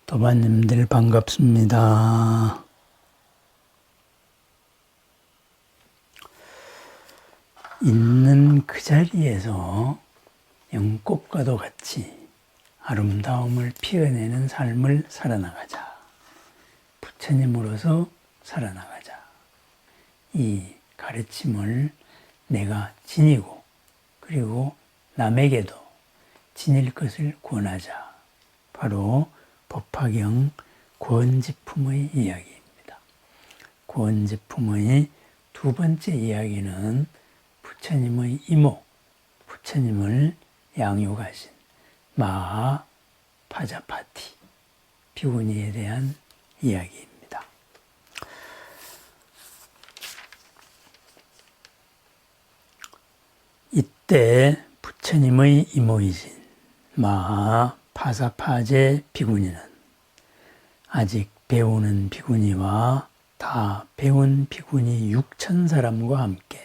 도마님들 반갑습니다. 있는 그 자리에서 영꽃과도 같이 아름다움을 피어내는 삶을 살아나가자. 부처님으로서 살아나가자. 이 가르침을 내가 지니고 그리고 남에게도 지닐 것을 권하자. 바로 법화경 권지품의 이야기입니다. 권지품의 두 번째 이야기는 부처님의 이모, 부처님을 양육하신 마하 파자파티 비구니에 대한 이야기입니다. 이때 부처님의 이모이신 마하 파사파제 비구니는 아직 배우는 비구니와 다 배운 비구니 6천 사람과 함께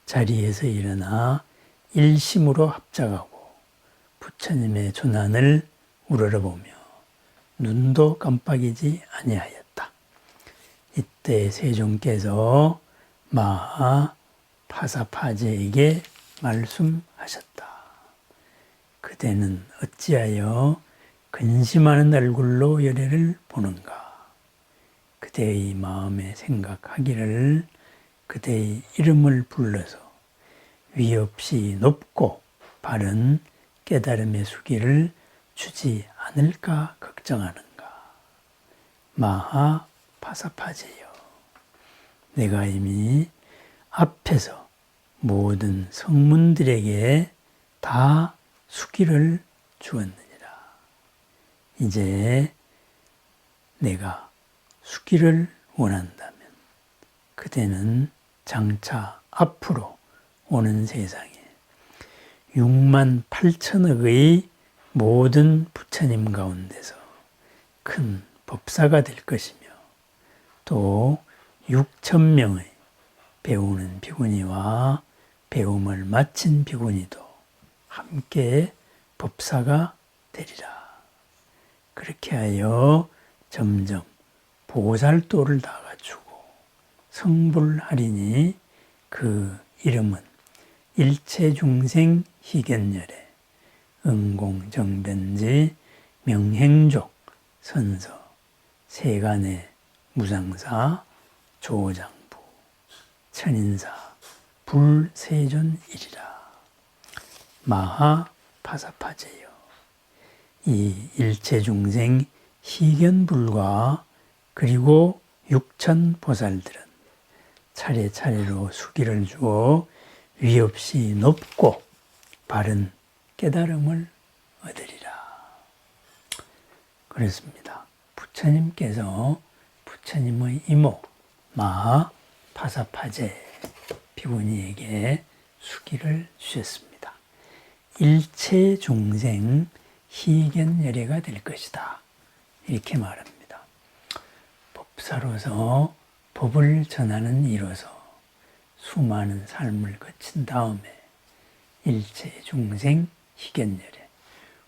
자리에서 일어나 일심으로 합작하고 부처님의 조난을 우러러보며 눈도 깜빡이지 아니하였다. 이때 세존께서 마하 파사파제에게 말씀하셨다. 그대는 어찌하여 근심하는 얼굴로 열애를 보는가? 그대의 마음에 생각하기를 그대의 이름을 불러서 위없이 높고 바른 깨달음의 수기를 주지 않을까 걱정하는가? 마하 파사파제여, 내가 이미 앞에서 모든 성문들에게 다 수기를 주었느니라. 이제 내가 수기를 원한다면 그대는 장차 앞으로 오는 세상에 6만 8천억의 모든 부처님 가운데서 큰 법사가 될 것이며 또 6천 명의 배우는 비구니와 배움을 마친 비구니도 함께 법사가 되리라. 그렇게 하여 점점 보살도를 다 갖추고 성불하리니 그 이름은 일체중생 희견열애 응공정변지 명행족 선서 세간의 무상사 조장부 천인사 불세존이리라. 마하 파사파제여, 이 일체중생 희견불과 그리고 육천 보살들은 차례차례로 수기를 주어 위없이 높고 바른 깨달음을 얻으리라. 그렇습니다. 부처님께서 부처님의 이모 마하 파사파제 비구니에게 수기를 주셨습니다. 일체 중생 희견열애가 될 것이다. 이렇게 말합니다. 법사로서 법을 전하는 이로서 수많은 삶을 거친 다음에 일체 중생 희견열애,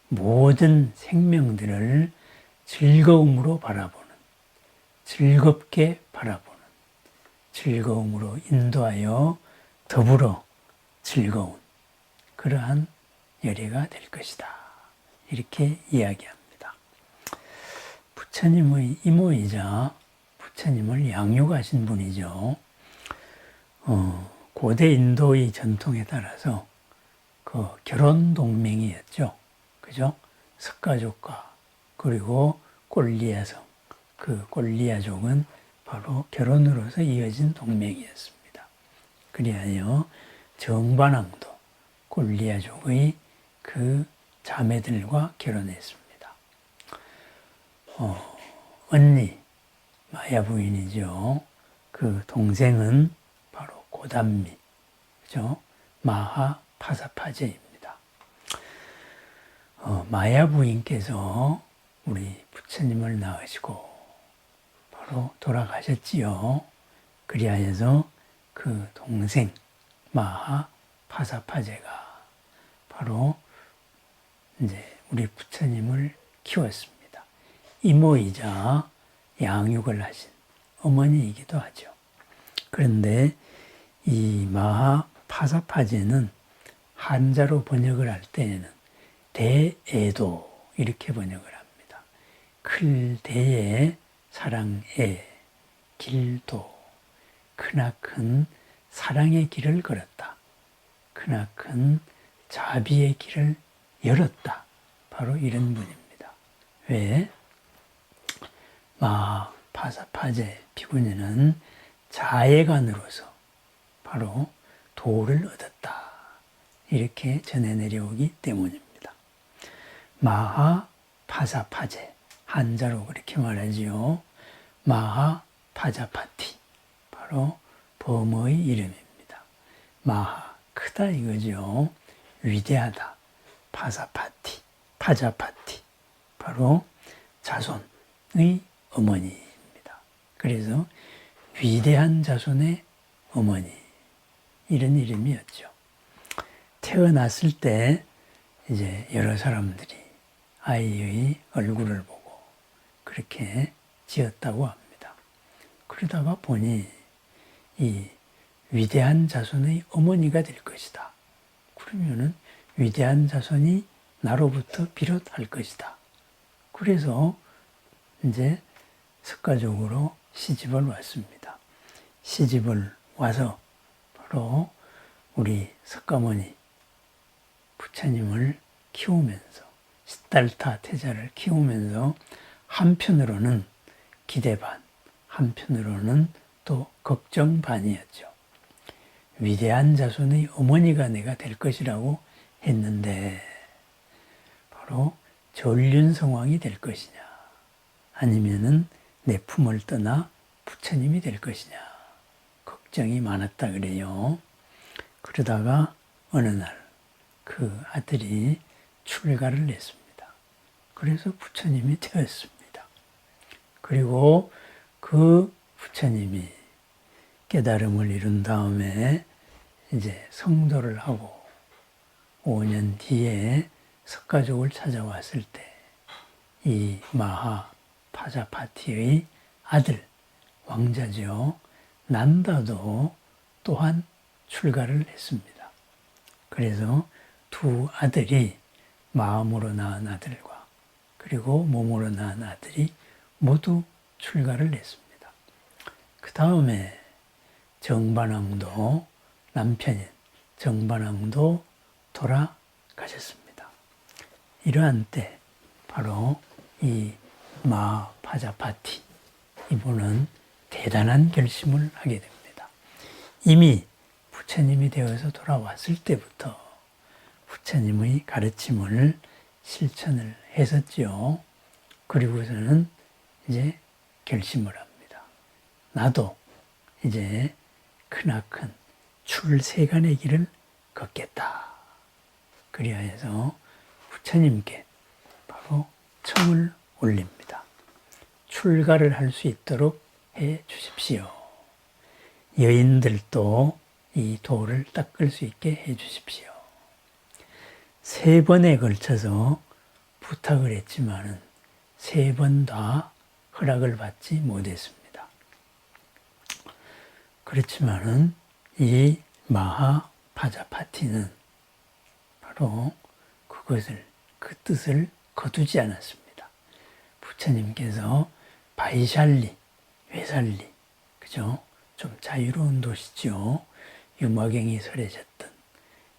모든 생명들을 즐거움으로 바라보는, 즐겁게 바라보는, 즐거움으로 인도하여 더불어 즐거운 그러한 열애가 될 것이다. 이렇게 이야기합니다. 부처님의 이모이자 부처님을 양육하신 분이죠. 고대 인도의 전통에 따라서 그 결혼 동맹이었죠. 그죠? 석가족과 그리고 꼴리아성, 그 꼴리아족은 바로 결혼으로서 이어진 동맹이었습니다. 그리하여 정반왕도 꼴리아족의 그 자매들과 결혼했습니다. 언니, 마야 부인이죠. 그 동생은 바로 고단미, 그죠? 마하 파사파제입니다. 마야 부인께서 우리 부처님을 낳으시고 바로 돌아가셨지요. 그리하여서 그 동생 마하 파사파제가 바로 이제 우리 부처님을 키웠습니다. 이모이자 양육을 하신 어머니이기도 하죠. 그런데 이 마하파사파제는 한자로 번역을 할 때에는 대애도 이렇게 번역을 합니다. 클대의 사랑의 길도, 크나큰 사랑의 길을 걸었다. 크나큰 자비의 길을 열었다. 바로 이런 분입니다. 왜? 마하파사파제 비구니는 자애관으로서 바로 도를 얻었다. 이렇게 전해 내려오기 때문입니다. 마하파사파제, 한자로 그렇게 말하지요. 마하파자파티, 바로 범의 이름입니다. 마하, 크다 이거죠. 위대하다. 파사파티, 파자파티, 바로 자손의 어머니입니다. 그래서 위대한 자손의 어머니, 이런 이름이었죠. 태어났을 때 이제 여러 사람들이 아이의 얼굴을 보고 그렇게 지었다고 합니다. 그러다가 보니 이 위대한 자손의 어머니가 될 것이다. 그러면은 위대한 자손이 나로부터 비롯할 것이다. 그래서 이제 석가족으로 시집을 왔습니다. 시집을 와서 바로 우리 석가모니 부처님을 키우면서 시달타 태자를 키우면서 한편으로는 기대 반, 한편으로는 또 걱정 반이었죠. 위대한 자손의 어머니가 내가 될 것이라고 했는데 바로 전륜성왕이 될 것이냐, 아니면은 내 품을 떠나 부처님이 될 것이냐 걱정이 많았다 그래요. 그러다가 어느 날 그 아들이 출가를 했습니다. 그래서 부처님이 되었습니다. 그리고 그 부처님이 깨달음을 이룬 다음에 이제 성도를 하고 5년 뒤에 석가족을 찾아왔을 때 이 마하파자파티의 아들, 왕자죠. 난다도 또한 출가를 했습니다. 그래서 두 아들이 마음으로 낳은 아들과 그리고 몸으로 낳은 아들이 모두 출가를 했습니다. 그 다음에 정반왕도 남편인 정반왕도 돌아가셨습니다. 이러한 때 바로 이 마파자파티 이분은 대단한 결심을 하게 됩니다. 이미 부처님이 되어서 돌아왔을 때부터 부처님의 가르침을 실천을 했었죠. 그리고서는 이제 결심을 합니다. 나도 이제 크나큰 출세간의 길을 걷겠다. 그리하여서 부처님께 바로 청을 올립니다. 출가를 할 수 있도록 해 주십시오. 여인들도 이 도를 닦을 수 있게 해 주십시오. 3번에 걸쳐서 부탁을 했지만은 3번 다 허락을 받지 못했습니다. 그렇지만은 이 마하파자파티는 바로 그 뜻을 거두지 않았습니다. 부처님께서 바이샬리, 외살리, 그죠? 좀 자유로운 도시죠. 유머경이 설해졌던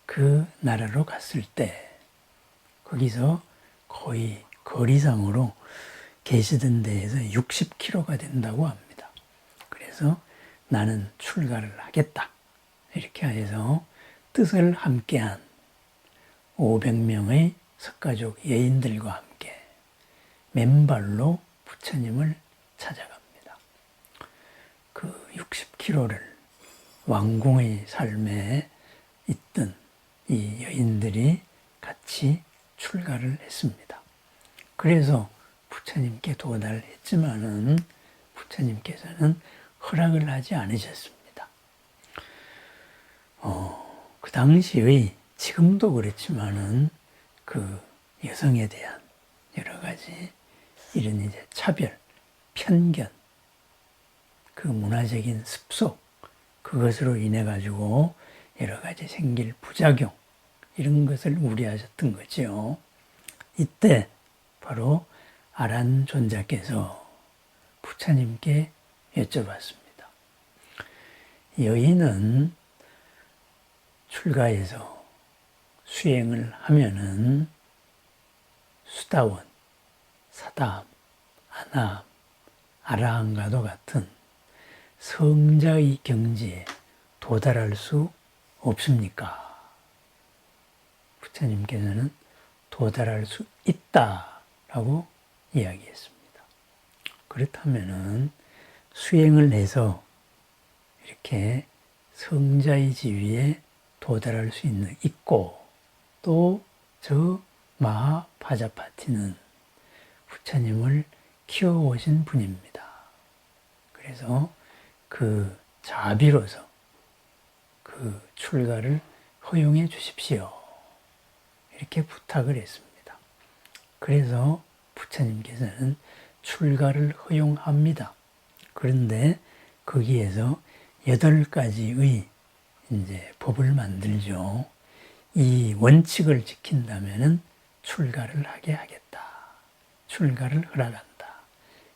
그 나라로 갔을 때 거기서 거의 거리상으로 계시던 데에서 60km가 된다고 합니다. 그래서 나는 출가를 하겠다. 이렇게 해서 뜻을 함께한 500명의 석가족 여인들과 함께 맨발로 부처님을 찾아갑니다. 그 60km를 왕궁의 삶에 있던 이 여인들이 같이 출가를 했습니다. 그래서 부처님께 도달했지만은 부처님께서는 허락을 하지 않으셨습니다. 그 당시의 지금도 그렇지만은 그 여성에 대한 여러 가지 이런 이제 차별, 편견, 그 문화적인 습속, 그것으로 인해 가지고 여러 가지 생길 부작용, 이런 것을 우려하셨던 거죠. 이때 바로 아란존자께서 부처님께 여쭤봤습니다. 여인은 출가해서 수행을 하면은 수다원, 사다함, 아나함, 아라함과도 같은 성자의 경지에 도달할 수 없습니까? 부처님께서는 도달할 수 있다라고 이야기했습니다. 그렇다면은 수행을 해서 이렇게 성자의 지위에 도달할 수 있고, 또 저 마하파자파티는 부처님을 키워오신 분입니다. 그래서 그 자비로서 그 출가를 허용해 주십시오. 이렇게 부탁을 했습니다. 그래서 부처님께서는 출가를 허용합니다. 그런데 거기에서 8가지의 이제 법을 만들죠. 이 원칙을 지킨다면은 출가를 하게 하겠다. 출가를 허락한다.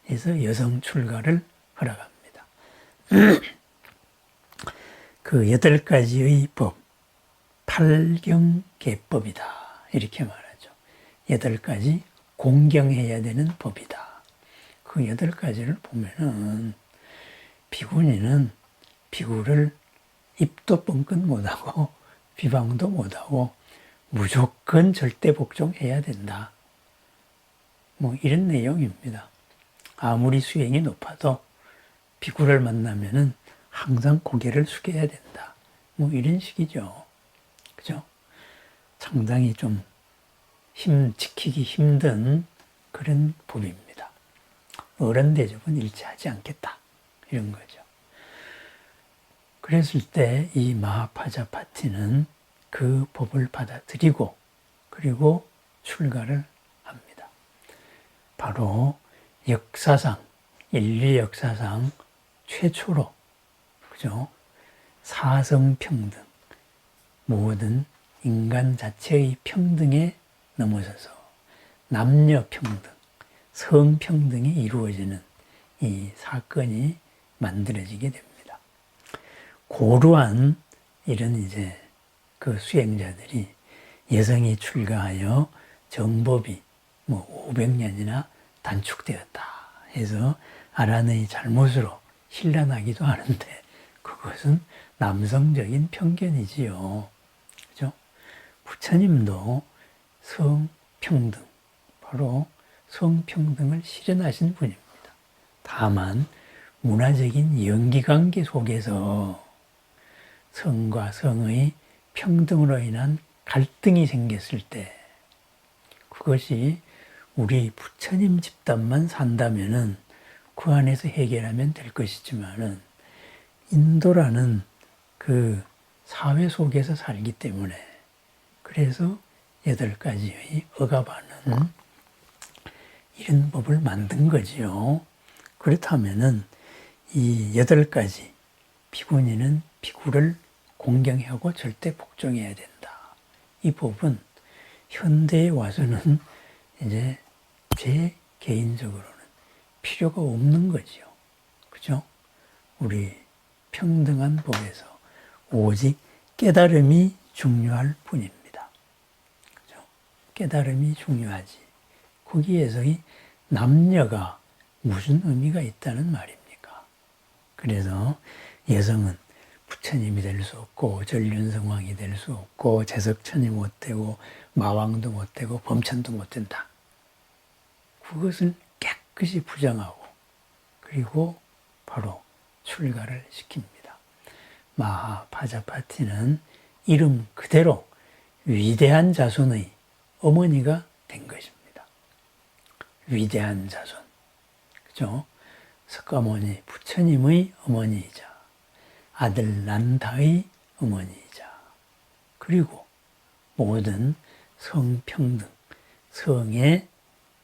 그래서 여성 출가를 허락합니다. 그 8가지의 법, 팔경계법이다. 이렇게 말하죠. 8가지 공경해야 되는 법이다. 그 8가지를 보면은 비구니는 비구를 입도 뻥끗 못하고 비방도 못하고 무조건 절대 복종해야 된다. 뭐 이런 내용입니다. 아무리 수행이 높아도 비구를 만나면은 항상 고개를 숙여야 된다. 뭐 이런 식이죠. 그죠? 상당히 좀 지키기 힘든 그런 법입니다. 어른 대접은 일치하지 않겠다. 이런 거죠. 그랬을 때 이 마하파자파티는 그 법을 받아들이고 그리고 출가를 합니다. 바로 역사상, 인류 역사상 최초로, 그죠? 사성평등, 모든 인간 자체의 평등에 넘어서서 남녀평등, 성평등이 이루어지는 이 사건이 만들어지게 됩니다. 고루한 이런 이제 그 수행자들이 여성이 출가하여 정법이 뭐 500년이나 단축되었다 해서 아란의 잘못으로 신란하기도 하는데 그것은 남성적인 편견이지요. 그죠? 부처님도 성평등, 바로 성평등을 실현하신 분입니다. 다만 문화적인 연기관계 속에서 성과 성의 평등으로 인한 갈등이 생겼을 때 그것이 우리 부처님 집단만 산다면은 그 안에서 해결하면 될 것이지만은 인도라는 그 사회 속에서 살기 때문에 그래서 8가지의 억압하는 이런 법을 만든 거지요. 그렇다면은 이 8가지 비구니는 비구를 공경하고 절대 복종해야 된다. 이 법은 현대에 와서는 이제 제 개인적으로는 필요가 없는 거지요. 그죠? 우리 평등한 법에서 오직 깨달음이 중요할 뿐입니다. 그죠? 깨달음이 중요하지. 거기에서의 남녀가 무슨 의미가 있다는 말입니까? 그래서 여성은 부처님이 될 수 없고 전륜성왕이 될 수 없고 제석천이 못 되고 마왕도 못 되고 범천도 못 된다. 그것을 깨끗이 부정하고 그리고 바로 출가를 시킵니다. 마하파자파티는 이름 그대로 위대한 자손의 어머니가 된 것입니다. 위대한 자손. 그죠? 석가모니 부처님의 어머니이자 아들 난다의 어머니이자 그리고 모든 성평등, 성의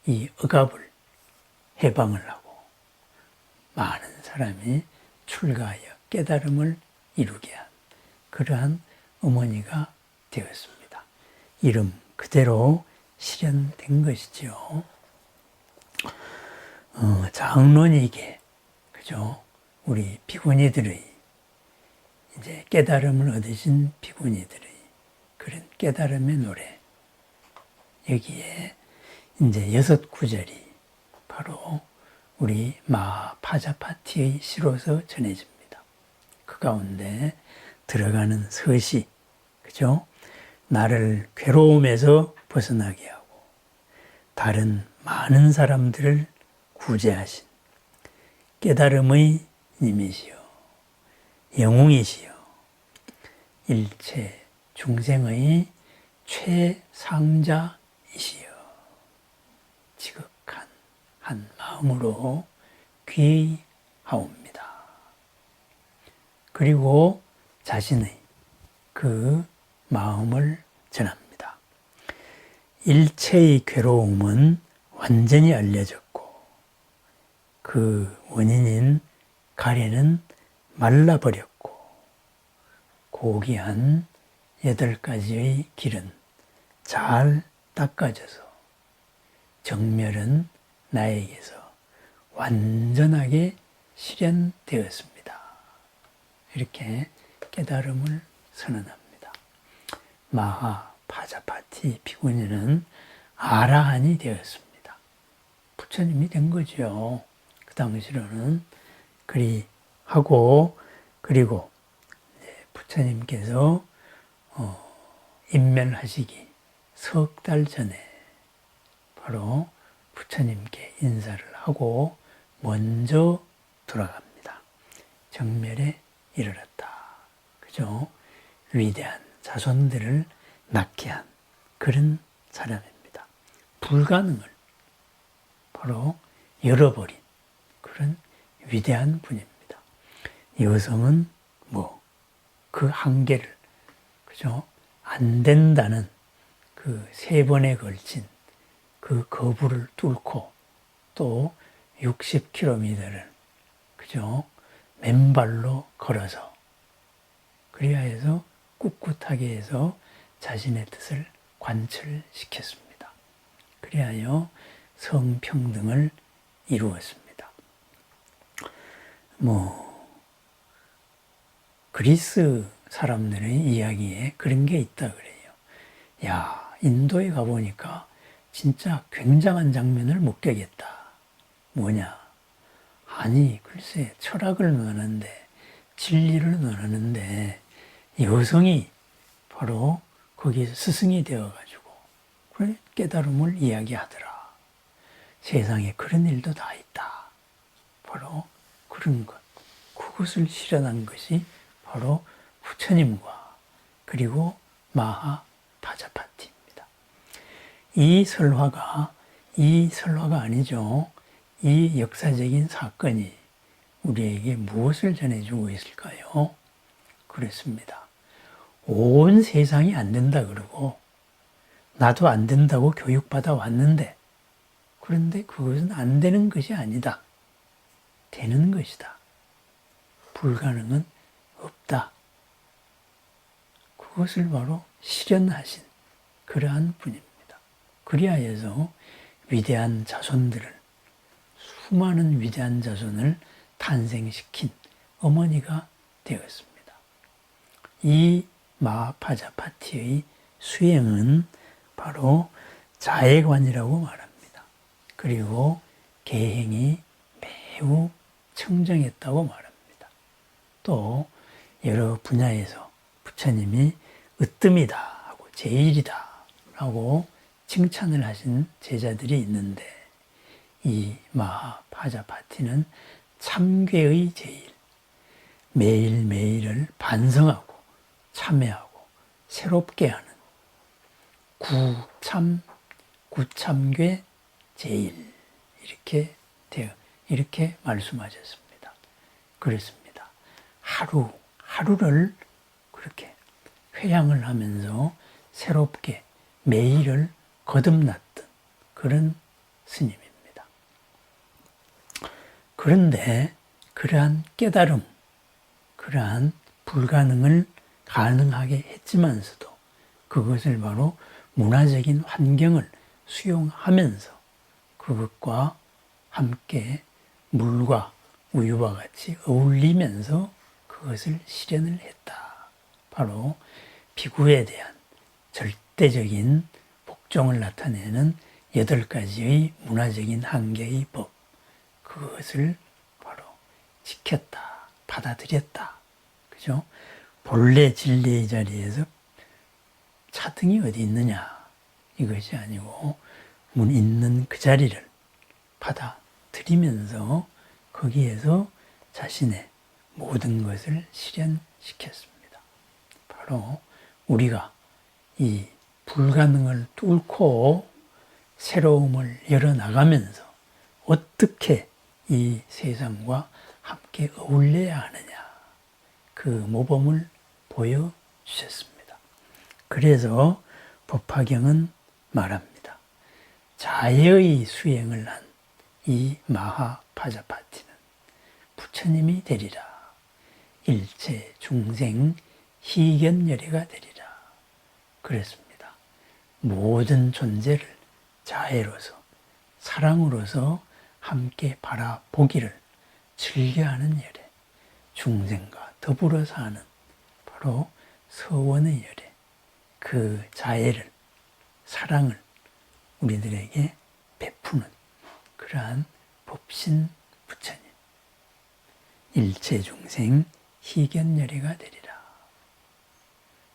이 억압을 해방을 하고 많은 사람이 출가하여 깨달음을 이루게 한 그러한 어머니가 되었습니다. 이름 그대로 실현된 것이죠. 장론이게, 그죠? 우리 비구니들의 이제 깨달음을 얻으신 비구니들의 그런 깨달음의 노래, 여기에 이제 6구절이 바로 우리 마하파자파티의 시로서 전해집니다. 그 가운데 들어가는 서시, 그죠? 나를 괴로움에서 벗어나게 하고 다른 많은 사람들을 구제하신 깨달음의 님이시여, 영웅이시여, 일체 중생의 최상자이시여, 지극한 한 마음으로 귀의하옵니다. 그리고 자신의 그 마음을 전합니다. 일체의 괴로움은 완전히 알려졌고 그 원인인 가래는 말라버렸고 고귀한 8가지의 길은 잘 닦아져서 정멸은 나에게서 완전하게 실현되었습니다. 이렇게 깨달음을 선언합니다. 마하파자파티 비구니는 아라한이 되었습니다. 부처님이 된 거죠. 그 당시로는 그리 하고, 그리고 부처님께서 인멸하시기 석 달 전에 바로 부처님께 인사를 하고 먼저 돌아갑니다. 정멸에 이르렀다. 그죠? 위대한 자손들을 낳게 한 그런 사람입니다. 불가능을 바로 열어버린 그런 위대한 분입니다. 여성은 그 한계를, 그죠? 안 된다는 그 3번에 걸친 그 거부를 뚫고 또 60km를, 그죠? 맨발로 걸어서 그리하여서 꿋꿋하게 해서 자신의 뜻을 관철시켰습니다. 그리하여 성평등을 이루었습니다. 그리스 사람들의 이야기에 그런 게 있다 그래요. 야, 인도에 가보니까 진짜 굉장한 장면을 목격했다. 뭐냐? 아니, 글쎄, 철학을 논하는데, 진리를 논하는데, 여성이 바로 거기서 스승이 되어가지고, 그래, 깨달음을 이야기하더라. 세상에 그런 일도 다 있다. 바로 그런 것. 그것을 실현한 것이 바로 부처님과 그리고 마하파자파티입니다. 이 설화가 아니죠. 이 역사적인 사건이 우리에게 무엇을 전해주고 있을까요? 그렇습니다. 온 세상이 안 된다 그러고 나도 안 된다고 교육받아 왔는데, 그런데 그것은 안 되는 것이 아니다. 되는 것이다. 불가능은 없다. 그것을 바로 실현하신 그러한 분입니다. 그리하여서 위대한 자손들을, 수많은 위대한 자손을 탄생시킨 어머니가 되었습니다. 이 마하파자파티의 수행은 바로 자애관이라고 말합니다. 그리고 계행이 매우 청정했다고 말합니다. 또 여러 분야에서 부처님이 으뜸이다 하고 제일이다 라고 칭찬을 하신 제자들이 있는데, 이 마하파자파티는 참괴의 제일, 매일매일을 반성하고 참회하고 새롭게 하는 구참괴 제일, 이렇게 말씀하셨습니다. 그렇습니다. 하루를 그렇게 회향을 하면서 새롭게 매일을 거듭났던 그런 스님입니다. 그런데 그러한 깨달음, 그러한 불가능을 가능하게 했지만서도 그것을 바로 문화적인 환경을 수용하면서 그것과 함께 물과 우유와 같이 어울리면서 그것을 실현을 했다. 바로 비구에 대한 절대적인 복종을 나타내는 8가지의 문화적인 한계의 법, 그것을 바로 지켰다, 받아들였다. 그죠? 본래 진리의 자리에서 차등이 어디 있느냐, 이것이 아니고 있는 그 자리를 받아들이면서 거기에서 자신의 모든 것을 실현시켰습니다. 바로 우리가 이 불가능을 뚫고 새로움을 열어나가면서 어떻게 이 세상과 함께 어울려야 하느냐, 그 모범을 보여주셨습니다. 그래서 법화경은 말합니다. 자해의 수행을 한 이 마하파자파티는 부처님이 되리라. 일체 중생 희견열애가 되리라. 그랬습니다. 모든 존재를 자애로서 사랑으로서 함께 바라보기를 즐겨하는 열애, 중생과 더불어 사는 바로 서원의 열애, 그 자애를, 사랑을 우리들에게 베푸는 그러한 법신 부처님, 일체 중생 희견열애가 되리라.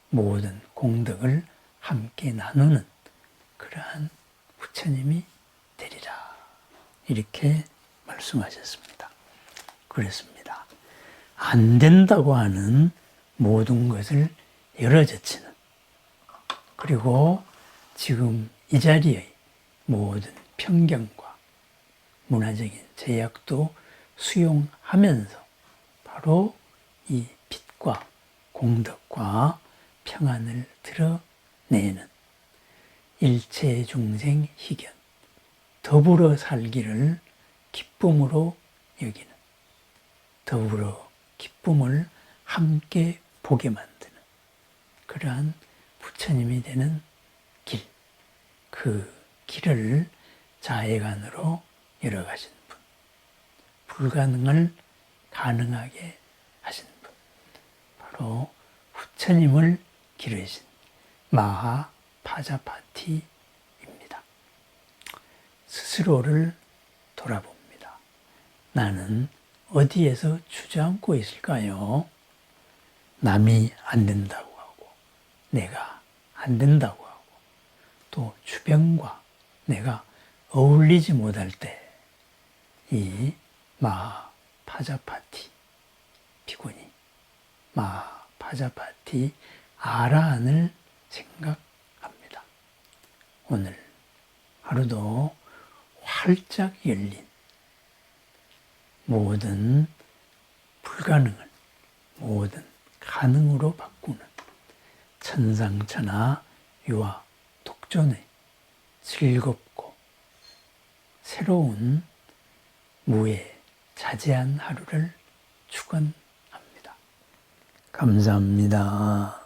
모든 공덕을 함께 나누는 그러한 부처님이 되리라. 이렇게 말씀하셨습니다. 그랬습니다. 안 된다고 하는 모든 것을 열어젖히는, 그리고 지금 이 자리의 모든 편견과 문화적인 제약도 수용하면서 바로 이 빛과 공덕과 평안을 드러내는 일체 중생 희견, 더불어 살기를 기쁨으로 여기는, 더불어 기쁨을 함께 보게 만드는 그러한 부처님이 되는 길, 그 길을 자해관으로 열어가신 분, 불가능을 가능하게 하신 분, 바로 부처님을 기르신 마하파자파티입니다. 스스로를 돌아봅니다. 나는 어디에서 주저앉고 있을까요? 남이 안 된다고 하고, 내가 안 된다고 하고, 또 주변과 내가 어울리지 못할 때 이 마하파자파티 비구니, 마하파자파티 아라한을 생각합니다. 오늘 하루도 활짝 열린 모든 불가능을 모든 가능으로 바꾸는 천상천하 유아 독존의 즐겁고 새로운 무해자재한 하루를 축원합니다. 감사합니다.